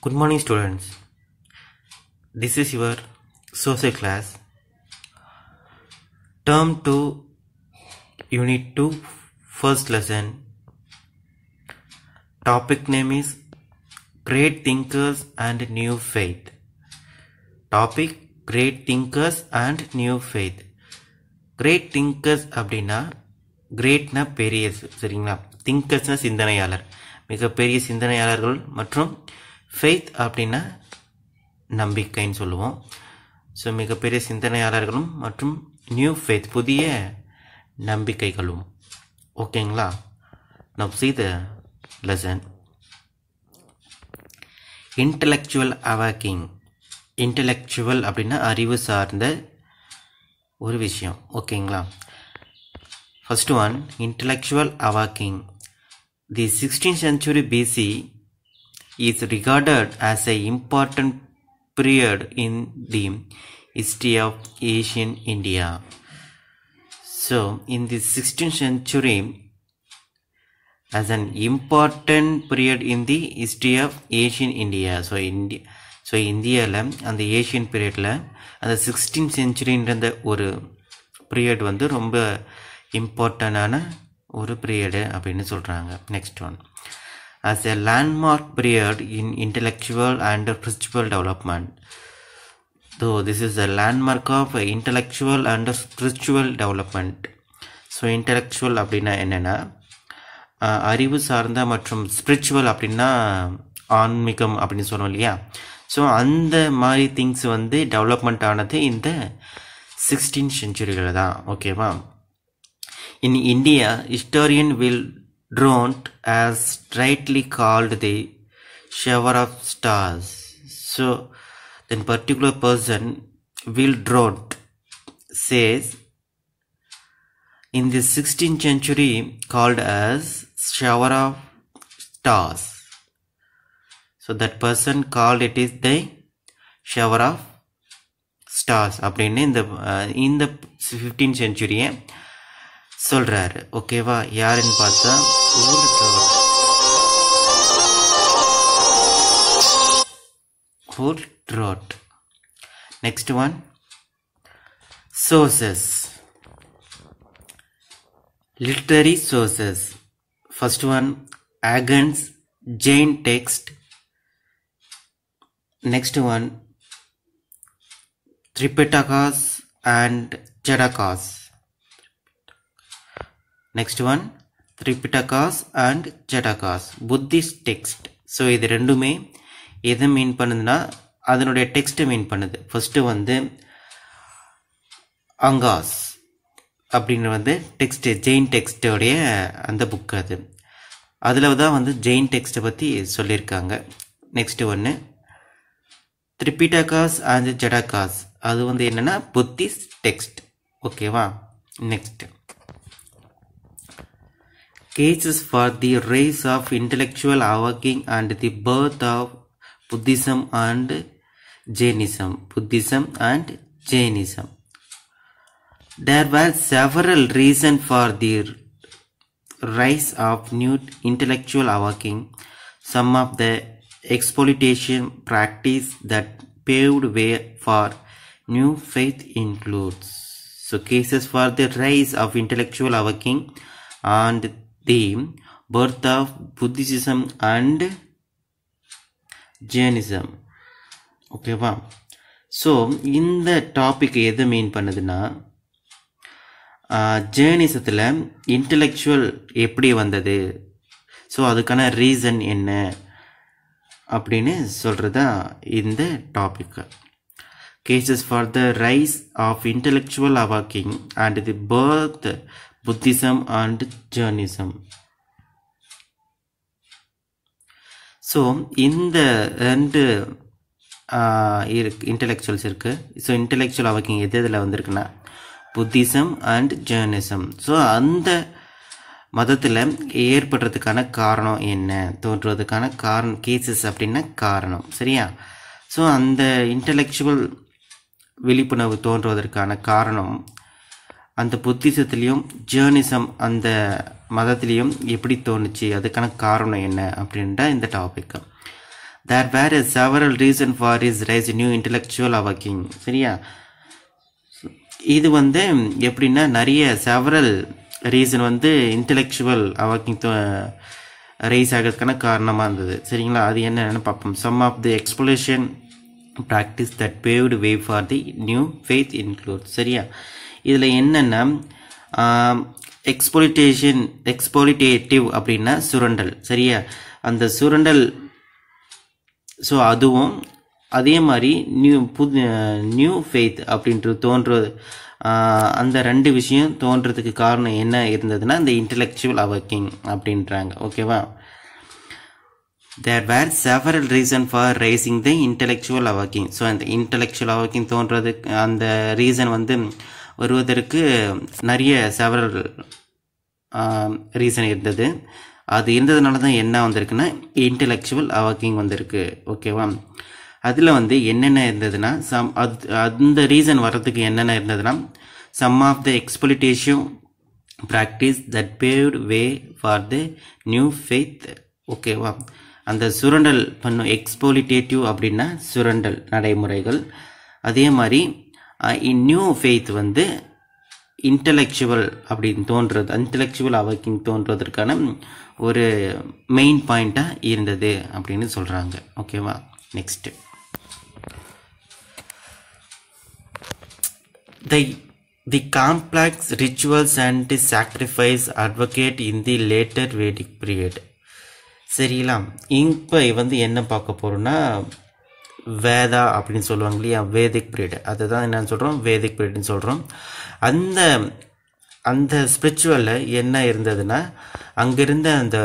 Good morning, students. This is your social class. Term 2, Unit 2, first lesson. Topic name is Great Thinkers and New Faith. Topic Great Thinkers and New Faith. Great Thinkers அப்படின்னா கிரேட்னா பெரிய, சரிங்களா? திங்கர்ஸ்னா சிந்தனையாளர், மிகப்பெரிய சிந்தனையாளர்கள். மற்றும் faith அப்படின்னா நம்பிக்கைன்னு சொல்லுவோம். So மிகப்பெரிய சிந்தனையாளர்களும் மற்றும் நியூ ஃபெய்த் புதிய நம்பிக்கைகளும். ஓகேங்களா? now see the lesson. Intellectual awakening. Intellectual அப்படின்னா அறிவு சார்ந்த ஒரு விஷயம். ஓகேங்களா? First one, intellectual awakening. The 16th century BC is regarded as an important period in the history of ancient India. So, in the 16th century, as an important period in the history of ancient India. So, இந்தியாவில் அந்த Asian பீரியடில் அந்த 16th centuryன்ற ஒரு period வந்து ரொம்ப இம்பார்ட்டண்டான ஒரு period அப்படின்னு சொல்கிறாங்க. Next one, as a landmark period in intellectual and spiritual development. Though this is a landmark of intellectual and spiritual development. So, intellectual அப்படின்னா என்னென்னா அறிவு சார்ந்த, மற்றும் ஸ்பிரிச்சுவல் அப்படின்னா ஆன்மீகம் அப்படின்னு சொன்னோம் இல்லையா? ஸோ அந்த மாதிரி திங்ஸ் வந்து டெவலப்மெண்ட் ஆனது இந்த 16th centuryல தான். ஓகேவா? In India, historian will Dront as rightly called the shower of stars. So, then particular person Will Dront says in the 16th century called as shower of stars. So that person called it is the shower of stars. அப்படின்னு இந்த 15th century சொல்றாரு. ஓகேவா? யாருன்னு பார்த்தா வுட்ரோட். Next one, sources. Literary sources. First one, ஆகன்ஸ் Jain text. Next one, Tripitakas and Jatakas. Next one, Tripitakas and Jatakas, Buddhist text. So இது ரெண்டுமே எதை மீன் பண்ணுதுன்னா அதனுடைய டெக்ஸ்ட்டை மீன் பண்ணுது. ஃபர்ஸ்ட் வந்து அங்காஸ் அப்படின்னு வந்து டெக்ஸ்ட், ஜெயின் டெக்ஸ்டோடைய அந்த புக் அது. அதில் தான் வந்து ஜெயின் டெக்ஸ்ட்டை பற்றி சொல்லியிருக்காங்க. நெக்ஸ்ட் ஒன்று திரிபிடகாஸ் அண்ட் ஜடகாஸ், அது வந்து என்னென்னா புத்திஸ்ட் டெக்ஸ்ட். ஓகேவா? Next, cases for the rise of intellectual awakening and the birth of Buddhism and Jainism. Buddhism and Jainism. There were several reasons for the rise of new intellectual awakening. Some of the exploitation practice that paved way for new faith includes. So, cases for the rise of intellectual awakening and the birth of Buddhism and Jainism. ஓகேவா? So இந்த topic எதை மீன் பண்ணுதுன்னா ஜேர்னிசத்தில் intellectual எப்படி வந்தது, so அதுக்கான reason என்ன அப்படின்னு சொல்கிறதா இந்த topic. Causes for the rise of intellectual awakening and the birth Buddhism and Jainism. So இந்த ரெண்டு இன்டலெக்சுவல்ஸ் இருக்கு. ஸோ இன்டலெக்சுவல் அவாக்கிங் எது இதில் வந்திருக்குன்னா புத்திசம் அண்ட் ஜெர்னிசம். ஸோ அந்த மதத்தில் ஏற்படுறதுக்கான காரணம் என்ன, தோன்றுவதற்கான காரணம், கேசஸ் அப்படின்னா காரணம், சரியா? ஸோ அந்த இன்டலெக்சுவல் விழிப்புணர்வு தோன்றுவதற்கான காரணம் அந்த புத்திசத்துலேயும் ஜேர்னிசம் அந்த மதத்திலையும் எப்படி தோணுச்சு, அதுக்கான காரணம் என்ன அப்படின்ற இந்த topic. there were several reasons for his rise new intellectual awakening. சரியா, இது வந்து எப்படின்னா நிறைய செவரல் ரீசன் வந்து இன்டெலெக்சுவல் அவாக்கிங் ரைஸ் ஆகிறதுக்கான காரணமாக இருந்தது. சரிங்களா, அது என்னென்னு பார்ப்போம். Some of the exploration practice that paved way for the new faith include. சரியா, இதில் என்னென்னா எக்ஸ்ப்ளோரிட்டேட்டிவ் அப்படின்னா சுரண்டல். சரியா, அந்த சுரண்டல், ஸோ அதுவும் அதே மாதிரி நியூ ஃபெய்த் அப்படின்றது தோன்றுவது, அந்த ரெண்டு விஷயம் தோன்றதுக்கு காரணம் என்ன இருந்ததுன்னா இந்த இன்டெலெக்சுவல் அவாக்கிங் அப்படின்றாங்க. ஓகேவா, there were several reasons for raising the intellectual awakening. So அந்த இன்டெலெக்சுவல் அவாக்கிங் தோன்றதுக்கு அந்த ரீசன் வந்து வருவதற்கு நிறைய செவரல் ரீசன் இருந்தது. அது இருந்ததுனால தான் என்ன வந்திருக்குன்னா இன்டெலெக்சுவல் அவாக்கிங் வந்திருக்கு. ஓகேவா, அதில் வந்து என்னென்ன இருந்ததுன்னா அந்த ரீசன் வர்றதுக்கு என்னென்ன இருந்ததுன்னா some of the exploitative practice that paved way for the new faith. ஓகேவா, அந்த சுரண்டல் பண்ணும் எக்ஸ்ப்ளோரிட்டேட்டிவ் அப்படின்னா சுரண்டல் நடைமுறைகள். அதே மாதிரி நியூ ஃபெய்த் வந்து இன்டெலெக்சுவல் அப்படின்னு தோன்றது, இன்டெலெக்சுவல் அவாக்கிங் தோன்றதற்கான ஒரு மெயின் பாயிண்ட்டாக இருந்தது அப்படின்னு சொல்கிறாங்க. ஓகேவா, next the complex rituals and sacrifice advocate in the later Vedic period. சரிங்களா, இப்போ வந்து என்ன பார்க்க போகிறோம்னா வேதா அப்படின்னு சொல்லுவாங்க இல்லையா, வேதிக் பீரியட். அதுதான் என்னன்னு சொல்கிறோம், வேதிக் பீரியட்னு சொல்கிறோம். அந்த ஸ்பிரிச்சுவலில் என்ன இருந்ததுன்னா அங்கிருந்த அந்த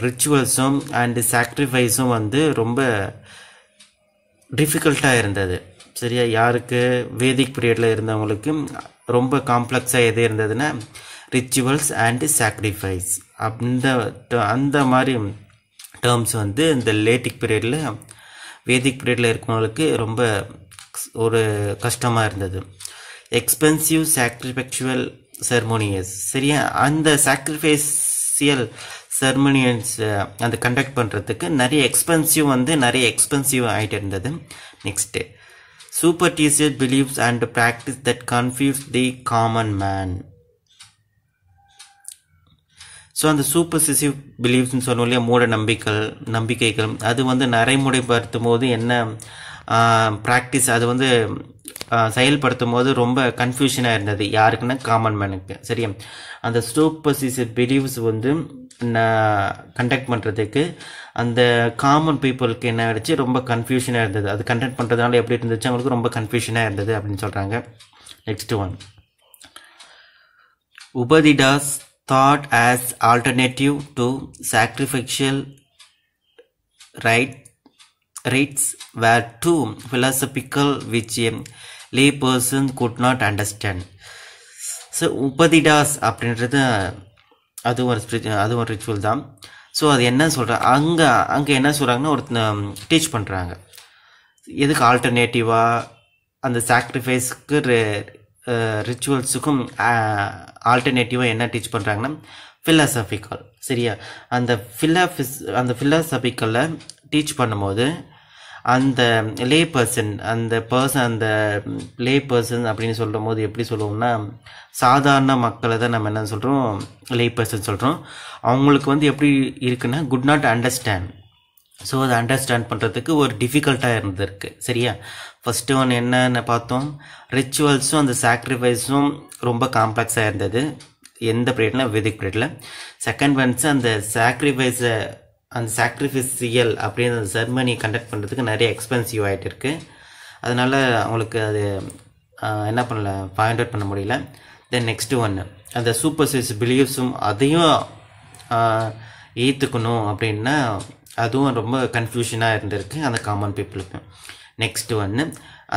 ரிச்சுவல்ஸும் அண்டு சாக்ரிஃபைஸும் வந்து ரொம்ப டிஃபிகல்ட்டாக இருந்தது. சரியா, யாருக்கு வேதிக் பீரியடில் இருந்தவங்களுக்கு ரொம்ப காம்ப்ளெக்ஸாக எது இருந்ததுன்னா ரிச்சுவல்ஸ் அண்டு சாக்ரிஃபைஸ். அந்த மாதிரி டேர்ம்ஸ் வந்து இந்த லேட்டிக் பீரியடில் வேதிக் பீரியடில் இருக்கிறவங்களுக்கு ரொம்ப ஒரு கஷ்டமாக இருந்தது. எக்ஸ்பென்சிவ் சாக்ரிஃபெக்சுவல் செர்மோனியஸ். சரியா, அந்த சாக்ரிஃபைசியல் செர்மோனியன்ஸ் அந்த கண்டக்ட் பண்ணுறதுக்கு நிறைய எக்ஸ்பென்சிவ் ஆகிட்டு இருந்தது. Next superstitious beliefs and practice that confuse the common man. So அந்த சூப்பர்ஸ்டிசிவ் பிலீஃப்ஸ்ன்னு சொன்னோம் இல்லையா, மூட நம்பிக்கைகள், அது வந்து நடைமுறைப்படுத்தும் போது என்ன ப்ராக்டிஸ், அது வந்து செயல்படுத்தும் போது ரொம்ப கன்ஃபியூஷனாக இருந்தது. யாருக்குன்னா காமன் மேனுக்கு. சரியா, அந்த சூப்பர்ஸ்டிசிவ் பிலீஃப்ஸ் வந்து கண்டக்ட் பண்ணுறதுக்கு அந்த காமன் பீப்புளுக்கு என்ன ஆகிடுச்சு, ரொம்ப கன்ஃபியூஷனாக இருந்தது. அது கண்டக்ட் பண்ணுறதுனால எப்படி இருந்துச்சு, அவங்களுக்கு ரொம்ப கன்ஃபியூஷனாக இருந்தது அப்படின்னு சொல்கிறாங்க. Next one, Upanishads thought as alternative to sacrificial rites were too philosophical which a lay person could not understand. So Upanishads அப்படின்றது அது ஒரு ரிச்சுவல் தான். ஸோ அது என்ன சொல்கிறாங்க, அங்கே என்ன சொல்கிறாங்கன்னா ஒரு டீச் பண்ணுறாங்க. எதுக்கு ஆல்டர்னேட்டிவாக அந்த சாக்ரிஃபைஸ்க்கு ரிச்சுவல்ஸுக்கும் ஆல்டர்னேட்டிவாக என்ன டீச் பண்ணுறாங்கன்னா ஃபிலாசபிக்கல். சரியா, அந்த ஃபிலாசபிக்கலில் டீச் பண்ணும்போது அந்த லே பர்சன் அப்படின்னு சொல்லும் போது எப்படி சொல்லுவோம்னா சாதாரண மக்களை தான் நம்ம என்ன சொல்கிறோம், லே பர்சன் சொல்கிறோம். அவங்களுக்கு வந்து எப்படி இருக்குன்னா குட் நாட் அண்டர்ஸ்டாண்ட். ஸோ அதை அண்டர்ஸ்டாண்ட் பண்ணுறதுக்கு ஒரு டிஃபிகல்ட்டாக இருந்திருக்கு. சரியா, ஃபஸ்ட்டு ஒன் என்னென்னு பார்த்தோம், ரிச்சுவல்ஸும் அந்த சாக்ரிஃபைஸும் ரொம்ப காம்ப்ளெக்ஸாக இருந்தது எந்த பீரியட்னா வேதிக் பீரியடில். செகண்ட் ஒன்ஸ் அந்த சாக்ரிஃபைசியல் அப்படின்னு அந்த செர்மனி கண்டக்ட் பண்ணுறதுக்கு நிறைய எக்ஸ்பென்சிவ் ஆகிட்டு இருக்குது. அதனால் அவங்களுக்கு அது என்ன பண்ணல, ஃபைண்ட் அவுட் பண்ண முடியல. தென் நெக்ஸ்ட்டு ஒன்று, அந்த சூப்பர்ஸ்டிஷியஸ் பிலீஃப்ஸும் அதையும் ஏற்றுக்கணும் அப்படின்னா அதுவும் ரொம்ப கன்ஃபியூஷனாக இருந்திருக்கு அந்த காமன் பீப்புளுக்கு. நெக்ஸ்ட் ஒன்று,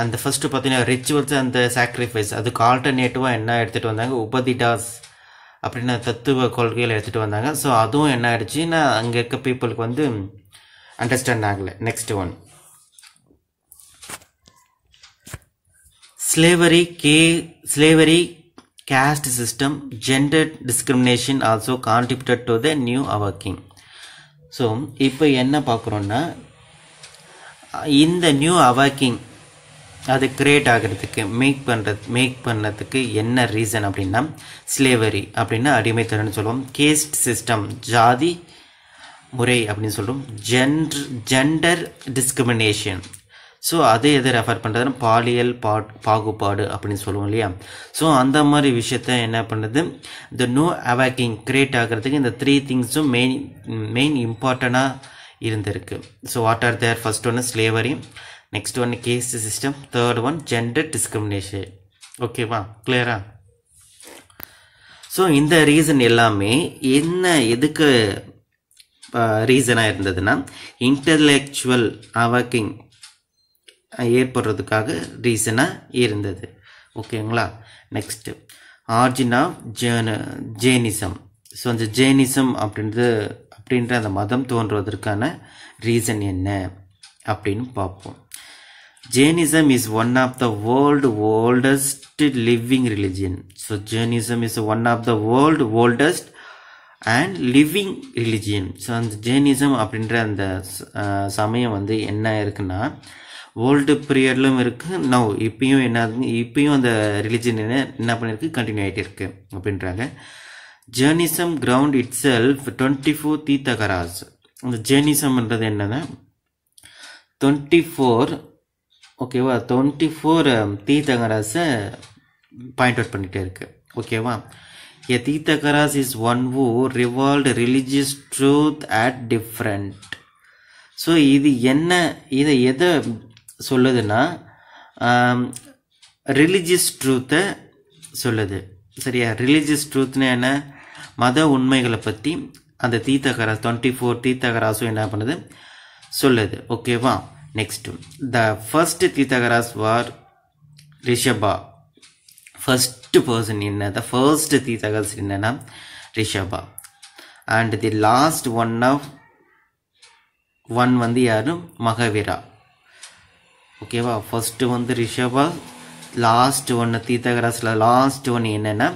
அந்த ஃபஸ்ட்டு பார்த்தீங்கன்னா ரிச்சுவல்ஸ் அந்த சாக்ரிஃபைஸ் அதுக்கு ஆல்டர்னேட்டிவாக என்ன எடுத்துகிட்டு வந்தாங்க, உபதிடாஸ் அப்படின்னு தத்துவ கொள்கையில் எடுத்துகிட்டு வந்தாங்க. ஸோ அதுவும் என்ன ஆகிடுச்சுன்னா அங்கே இருக்க பீப்புளுக்கு வந்து அண்டர்ஸ்டாண்ட் ஆகலை. Next one, slavery caste system, gender discrimination also contributed to the new awakening. So இப்போ என்ன பார்க்குறோன்னா இந்த நியூ அவாக்கிங் அது கிரியேட் ஆகிறதுக்கு மேக் பண்ணுறதுக்கு என்ன ரீசன் அப்படின்னா ஸ்லேவரி அப்படின்னா அடிமைத்தனம்னு சொல்லுவோம். கேஸ்ட் சிஸ்டம் ஜாதி முறை அப்படின்னு சொல்லுவோம். Gender discrimination. ஸோ அதை எதை ரெஃபர் பண்ணுறதுன்னா பாலியல் பாகுபாடு அப்படின்னு சொல்லுவோம் இல்லையா. ஸோ அந்த மாதிரி விஷயத்த என்ன பண்ணுறது, இந்த நியூ அவாக்கிங் கிரியேட் ஆகிறதுக்கு இந்த 3 திங்ஸும் மெயின் இம்பார்ட்டண்ட்டாக இருந்திருக்கு. So what are there? First ஒன்று ஸ்லேவரி, நெக்ஸ்ட் ஒன்று caste system, third one gender discrimination. ஓகேவா, கிளியரா? ஸோ இந்த ரீசன் எல்லாமே எதுக்கு ரீசனாக இருந்ததுன்னா இன்டலெக்சுவல் அவாக்கிங் ஏற்படுறதுக்காக ரீசனாக இருந்தது. ஓகேங்களா. Next origin of Jainism. So அந்த ஜெயினிசம் அப்படின்ற அந்த மதம் தோன்றுவதற்கான ரீசன் என்ன அப்படின்னு பார்ப்போம். Jainism is one of the world's oldest living religion. So Jainism is one of the world's oldest and living religion. So அந்த ஜெயினிசம் அப்படின்ற அந்த சமயம் வந்து என்ன இருக்குன்னா ஓல்டு பீரியட்லும் இருக்குது, நவ் இப்பயும் அந்த ரிலிஜன் என்ன பண்ணியிருக்கு, கண்டினியூ ஆகிட்டு இருக்கு அப்படின்றாங்க. Jainism ground it self 24 தீர்த்தகராஸ். அந்த ஜெயினிசம்ன்றது என்னன்னா 24 ஓகேவா 24 தீர்த்தகராஸை பாயிண்ட் அவுட் பண்ணிகிட்டே இருக்கு. ஓகேவா. A Tirthakaras is one who revolved religious truth at different. So இதை எதை சொல்லுதுன்னா ரிலிஜியஸ் ட்ரூத்தை சொல்லுது. சரியா. ரிலிஜியஸ் ட்ரூத்னா என்ன, மத உண்மைகளை பற்றி அந்த தீர்த்தகராஸ் 24 தீர்த்தகராஸும் என்ன பண்ணுது, சொல்லுது. ஓகேவா. Next the first Tirthankaras was Rishabha. First person என்ன, த ஃபர்ஸ்ட் தீர்த்தகராஸ் என்னன்னா Rishabha. And the last one வந்து யாரும் மகாவீரா. ஓகேவா. ஃபர்ஸ்ட் வந்து ரிஷபா, லாஸ்ட் ஒன்று தீர்த்தகராஸில் லாஸ்ட் ஒன்று என்னன்னா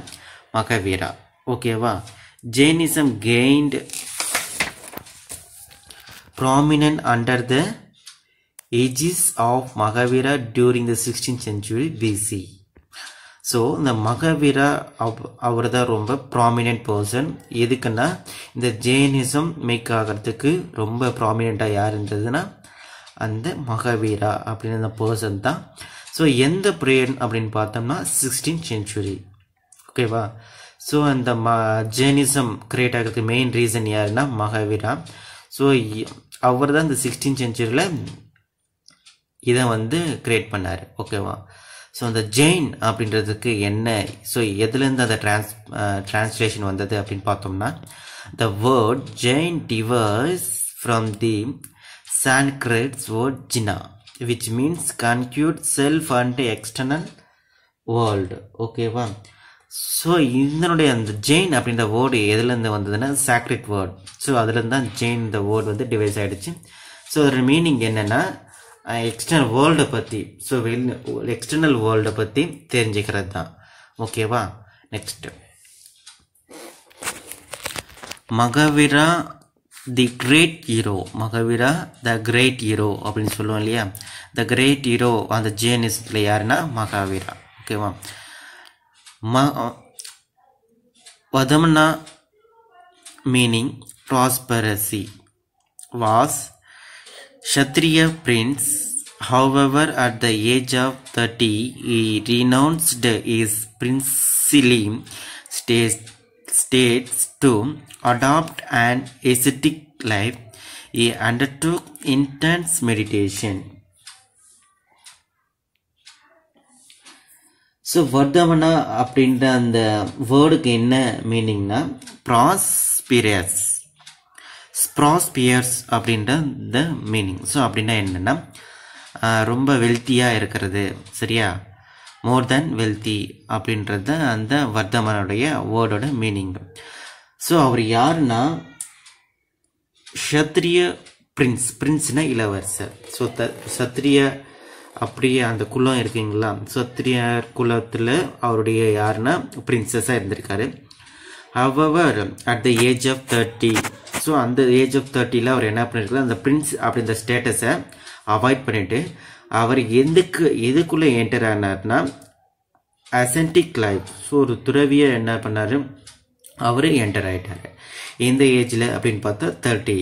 மகாவீரா. ஓகேவா. Jainism gained prominent under the aegis of Mahavira during the 16th century BC. So இந்த மகாவீரா அவர் தான் ரொம்ப ப்ராமினென்ட் பர்சன். எதுக்குன்னா இந்த ஜெயினிசம் மேக் ஆகிறதுக்கு ரொம்ப ப்ராமினெண்ட்டாக யார் இருந்ததுன்னா அந்த மகாவீரா அப்படின்னு அந்த பர்சன் தான். ஸோ எந்த பீரியட் அப்படின்னு பார்த்தோம்னா 16th century. ஓகேவா. ஸோ அந்த ஜெயினிசம் கிரியேட் ஆகிறதுக்கு மெயின் ரீசன் யாருன்னா மகாவீரா. ஸோ அவர் தான் இந்த 16th century இதை வந்து கிரியேட் பண்ணார். ஓகேவா. ஸோ அந்த ஜெயின் அப்படின்றதுக்கு என்ன, ஸோ எதுலேருந்து அந்த டிரான்ஸ்லேஷன் வந்தது அப்படின்னு பார்த்தோம்னா the word Jain derives from the Sanskrit word Jina which means conquered self and external world. ஓகேவா. ஸோ இதனுடைய அந்த ஜெயின் அப்படின்ற வேர்டு எதுலேருந்து வந்ததுன்னா சாக்ரிட் வேர்ட். ஸோ அதுலேருந்து தான் ஜெயின் இந்த வேர்டு வந்து டிவைஸ் ஆகிடுச்சு. ஸோ அதோட மீனிங் என்னென்னா எக்ஸ்டர்னல் வேர்ல்டை பற்றி, ஸோ எக்ஸ்டர்னல் வேர்ல்டை பற்றி தெரிஞ்சுக்கிறது தான். ஓகேவா. Next Mahavira the great hero. Mahavira the great hero அப்படின்னு சொல்லுவோம் இல்லையா. த கிரேட் ஹீரோ அந்த ஜெயினிசத்தில் யாருன்னா மகாவீரா. ஓகேவா. Vadamana meaning prosperity was Kshatriya prince. However, at the age of 30, he renounced his princely states to adopt an ascetic life. He undertook intense meditation. So Vardhamana அப்படின்ற அந்த வேர்டுக்கு என்ன மீனிங்னா ப்ராஸ்பியர்ஸ் அப்படின்ற இந்த மீனிங். ஸோ அப்படின்னா என்னென்னா ரொம்ப வெல்த்தியாக இருக்கிறது. சரியா. மோர் தென் வெல்த்தி அப்படின்றது அந்த வர்தமனுடைய வேர்டோட மீனிங். ஸோ அவர் யாருன்னா க்ஷத்ரிய பிரின்ஸ்னா இளவரசர். ஸோ சத்திரிய அப்படியே அந்த குலம் இருக்குங்களா, சத்திரியர் குலத்தில் அவருடைய யாருன்னா பிரின்சஸாக இருந்திருக்காரு. However at the age of 30, so அந்த ஏஜ் ஆஃப் 30 அவர் என்ன பண்ணியிருக்காரு, அந்த பிரின்ஸ் அப்படின்ற ஸ்டேட்டஸை அவாய்ட் பண்ணிட்டு அவர் எதுக்குள்ளே என்டர் ஆனார்னா அசென்டிக் லைஃப். ஸோ ஒரு துறவியை என்ன பண்ணார், அவர் என்டர் ஆகிட்டார். எந்த ஏஜில் அப்படின்னு பார்த்தா 30.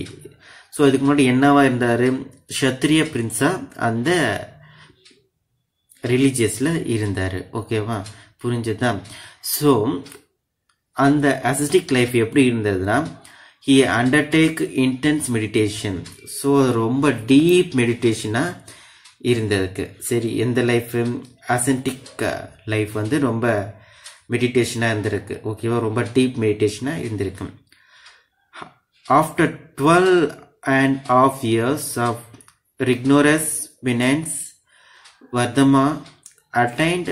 ஸோ இதுக்கு முன்னாடி என்னவா இருந்தார், க்ஷத்ரிய பிரின்ஸாக அந்த ரிலீஜியஸில் இருந்தார். ஓகேவா, புரிஞ்சுதான். ஸோ அந்த அசென்டிக் லைஃப் எப்படி இருந்ததுன்னா he undertake intense meditation. So ரொம்ப டீப் மெடிடேஷனாக இருந்ததுக்கு. சரி, எந்த லைஃப், அசென்டிக் லைஃப் வந்து ரொம்ப மெடிடேஷனாக இருந்திருக்கு. ஓகேவா, ரொம்ப டீப் மெடிடேஷனாக இருந்திருக்கு. After 12.5 years of rigorous penance, Vardhama attained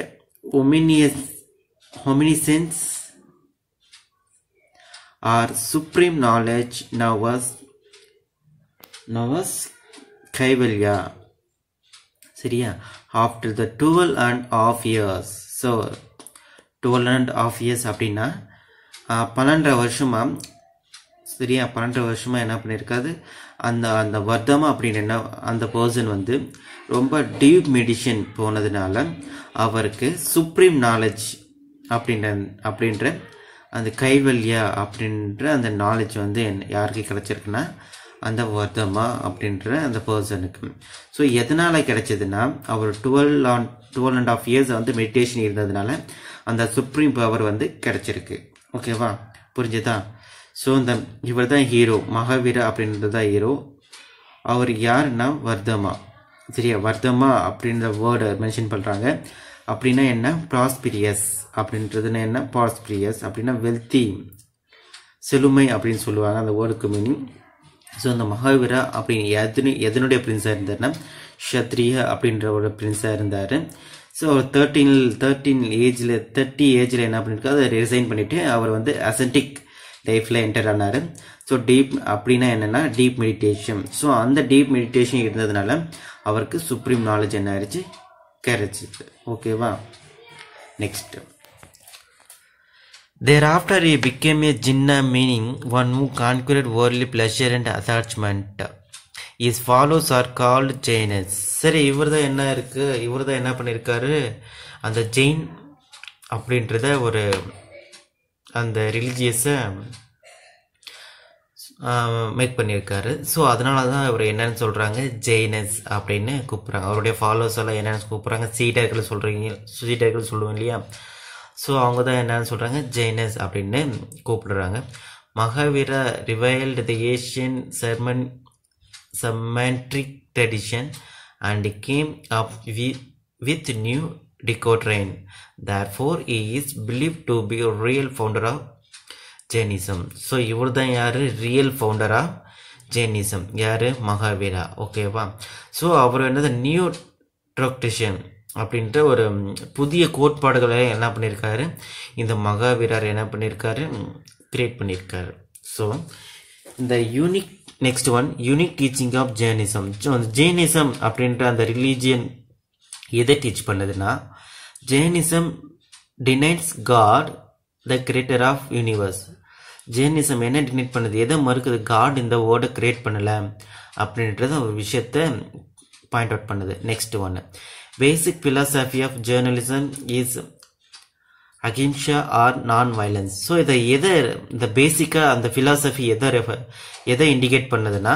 omniscience or supreme knowledge, now was Kaivalya. சரியா, after the 12.5 years. So 12.5 years அப்படின்னா 12 வருஷமா, சரியா, 12 வருஷமா என்ன பண்ணியிருக்காது, அந்த வர்தமா அப்படின்னு என்ன அந்த பர்சன் வந்து ரொம்ப டீப் மெடிஷன் போனதுனால அவருக்கு சுப்ரீம் நாலேஜ் அப்படின்ற அந்த கைவல்யா அப்படின்ற அந்த நாலேஜ் வந்து யாருக்கு கிடைச்சிருக்குன்னா அந்த வர்தமா அப்படின்ற அந்த பர்சனுக்கு. ஸோ எதனால் கிடைச்சதுன்னா அவர் 12.5 years வந்து மெடிடேஷன் இருந்ததுனால அந்த சுப்ரீம் பவர் வந்து கிடைச்சிருக்கு. ஓகேவா, புரிஞ்சுதா? ஸோ இவர் தான் ஹீரோ, மகாவீரா அப்படின்றது தான் ஹீரோ. அவர் யாருன்னா வர்தமா. சரியா, வர்தமா அப்படின்ற வேர்டை மென்ஷன் பண்ணுறாங்க. அப்படின்னா என்ன, ப்ராஸ்பிரியஸ் அப்படின்றதுன்னா என்ன, ப்ராஸ்பிரியஸ் அப்படின்னா வெல்த்தி, செழுமை அப்படின்னு சொல்லுவாங்க அந்த வேர்டுக்கு மீனிங். ஸோ அந்த மகாவீரா அப்படின்னு எதனுடைய பிரின்ஸாக இருந்தார்னா க்ஷத்ரிய அப்படின்ற ஒரு பிரின்ஸாக இருந்தார். ஸோ 30 ஏஜில் என்ன பண்ணியிருக்காரு, அதை ரிசைன் பண்ணிவிட்டு அவர் வந்து அசென்டிக் லைஃப்பில் என்டர் ஆனார். ஸோ டீப் அப்படின்னா என்னென்னா டீப் மெடிடேஷன். ஸோ அந்த டீப் மெடிடேஷன் இருந்ததுனால அவருக்கு சுப்ரீம் நாலேஜ் என்ன ஆயிடுச்சு, கிடைச்சிது. ஓகேவா, next. Thereafter he became a jinna, meaning one who conquered worldly pleasure and attachment. His followers are called Jainas. சரி, இவர் தான் என்ன பண்ணியிருக்காரு, அந்த ஜெயின் அப்படின்றத ஒரு அந்த ரிலீஜியஸை மேக் பண்ணியிருக்காரு. ஸோ அதனால தான் இவர் என்னன்னு சொல்கிறாங்க, ஜெயினஸ் அப்படின்னு கூப்பிட்றாங்க. அவருடைய ஃபாலோவர்ஸ் எல்லாம் என்னென்னு கூப்பிட்றாங்க, சீடர்கள் சொல்லுவோம் இல்லையா. ஸோ அவங்க தான் என்னன்னு சொல்கிறாங்க, ஜெயினஸ் அப்படின்னு கூப்பிடுறாங்க. மகாவீரா ரிவைல்டு தி ஏஷியன் செமன்ட்ரிக் tradition and came up with new doctrine. Therefore he is believed to be a real founder of Jainism. So இவர் தான் யார், ரியல் ஃபவுண்டர் ஆஃப் ஜெயினிசம். யார், மகாவீரா. ஓகேவா. ஸோ அவர் என்னது நியூ ட்ரக்டிஷன் அப்படின்ற ஒரு புதிய கோட்பாடுகளை என்ன பண்ணியிருக்காரு, இந்த மகாவீரர் என்ன பண்ணியிருக்காரு, கிரியேட் பண்ணியிருக்காரு. ஸோ இந்த next unique teaching of Jainism. So அந்த ஜெயினிசம் அப்படின்ற அந்த ரிலீஜியன் எதை டீச் பண்ணுதுன்னா, Jainism denies God the creator of universe. Jainism என்ன டினைட் பண்ணுது, எதை மறுக்குது, காட் இந்த வேர்டை கிரியேட் பண்ணலை அப்படின்றத ஒரு விஷயத்தை பாயிண்ட் அவுட் பண்ணுது. Next basic philosophy of journalism is ahimsa or non-violence. So இந்த பேசிக்காக அந்த ஃபிலாசபி எதை இண்டிகேட் பண்ணுதுன்னா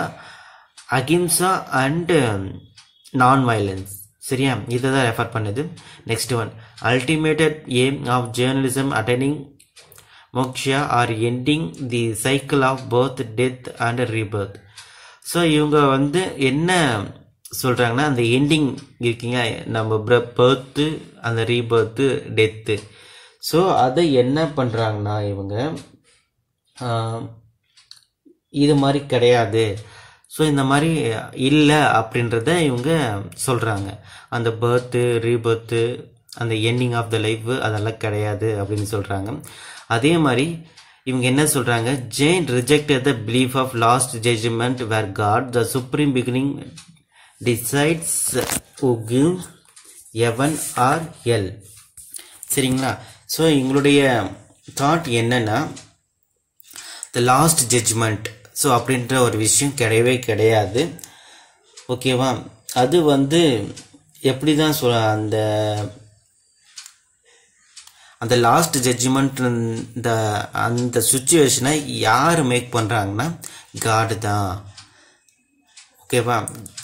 அகிம்சா அண்ட் நான்-வயலன்ஸ். சரியா, இதை தான் ரெஃபர் பண்ணுது. Next ultimate aim of Jainism attaining moksha or ending the cycle of birth, death and rebirth. So இவங்க என்ன சொல்கிறாங்கன்னா, அந்த எண்டிங் இருக்கீங்க, நம்ம பர்த்து, அந்த ரீபர்த்து, டெத்து. ஸோ அதை என்ன பண்ணுறாங்கன்னா இவங்க இது மாதிரி கிடையாது, ஸோ இந்த மாதிரி இல்லை அப்படின்றத இவங்க சொல்கிறாங்க. அந்த பர்த்து, ரீபர்த்து, அந்த எண்டிங் ஆஃப் த லைஃப் அதெல்லாம் கிடையாது அப்படின்னு சொல்கிறாங்க. அதே மாதிரி இவங்க என்ன சொல்கிறாங்க, Jain rejected the belief of last judgement where God the supreme beginning decides who gives heaven or hell. சரிங்களா. ஸோ எங்களுடைய தாட் என்னன்னா, த லாஸ்ட் ஜட்ஜ்மெண்ட் ஸோ அப்படின்ற ஒரு விஷயம் கிடையவே கிடையாது. ஓகேவா. அது வந்து எப்படி தான் அந்த அந்த லாஸ்ட் ஜட்ஜ்மெண்ட் அந்த சுச்சுவேஷனை யார் மேக் பண்ணுறாங்கன்னா காட் தான். ஓகேவா?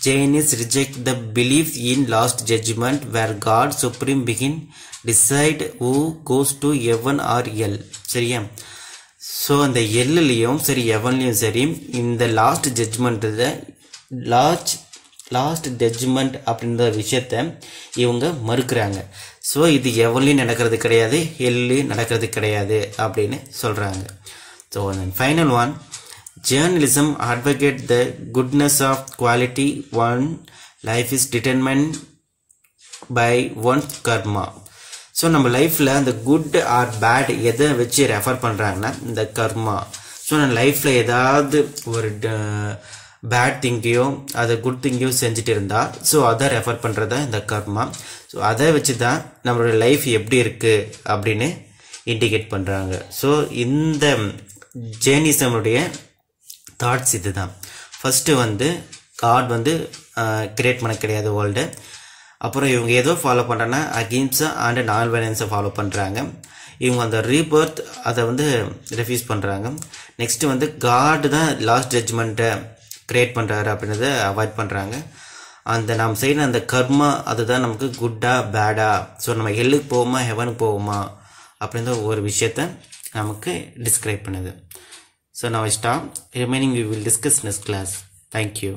Jains reject the belief in last judgement where God supreme பிகின் decide who goes to heaven or hell. சரியா? ஸோ அந்த எல்லையும் சரி எவன்லையும் சரி இந்த லாஸ்ட் ஜட்ஜ்மெண்ட்டு லாஸ்ட் ஜட்ஜ்மெண்ட் அப்படின்ற விஷயத்த இவங்க மறுக்கிறாங்க. ஸோ இது எவன்லையும் நடக்கிறது கிடையாது, எல்லையும் நடக்கிறது கிடையாது அப்படின்னு சொல்கிறாங்க. So final one, journalism advocate the goodness of quality one life is determined by one's karma. So நம்ம லைஃப்பில் அந்த குட் ஆர் பேட் எதை வச்சு ரெஃபர் பண்ணுறாங்கன்னா இந்த கர்மா. ஸோ நான் லைஃப்பில் ஏதாவது ஒரு பேட் திங்கையோ அதை குட் திங்கையோ செஞ்சுட்டு இருந்தால் ஸோ அதை ரெஃபர் பண்ணுறது தான் இந்த கர்மா. ஸோ அதை வச்சு தான் நம்மளோட லைஃப் எப்படி இருக்குது அப்படின்னு இண்டிகேட் பண்ணுறாங்க. ஸோ இந்த ஜெயினிசமுடைய தாட்ஸ் இது தான். ஃபஸ்ட்டு வந்து காட் வந்து கிரியேட் பண்ண கிடையாது வேர்ல்டு. அப்புறம் இவங்க ஏதோ ஃபாலோ பண்ணுறாங்கன்னா அகிம்சா அண்ட் நான் வயலன்ஸை ஃபாலோ பண்ணுறாங்க. இவங்க அந்த ரீபர்த் அதை வந்து ரெஃப்யூஸ் பண்ணுறாங்க. நெக்ஸ்ட்டு வந்து காடு தான் லாஸ்ட் ஜட்ஜ்மெண்ட்டை கிரியேட் பண்ணுறாரு அப்படின்றத அவாய்ட் பண்ணுறாங்க. அந்த நாம் செய்கிற அந்த கர்மா அதுதான் நமக்கு குட்டா பேடா, ஸோ நம்ம ஹெல்லுக்கு போவோமா ஹெவனுக்கு போவோமா அப்படின்ற ஒரு விஷயத்த நமக்கு டிஸ்கிரைப் பண்ணுது. So now I stop. Remaining we will discuss next class. Thank you.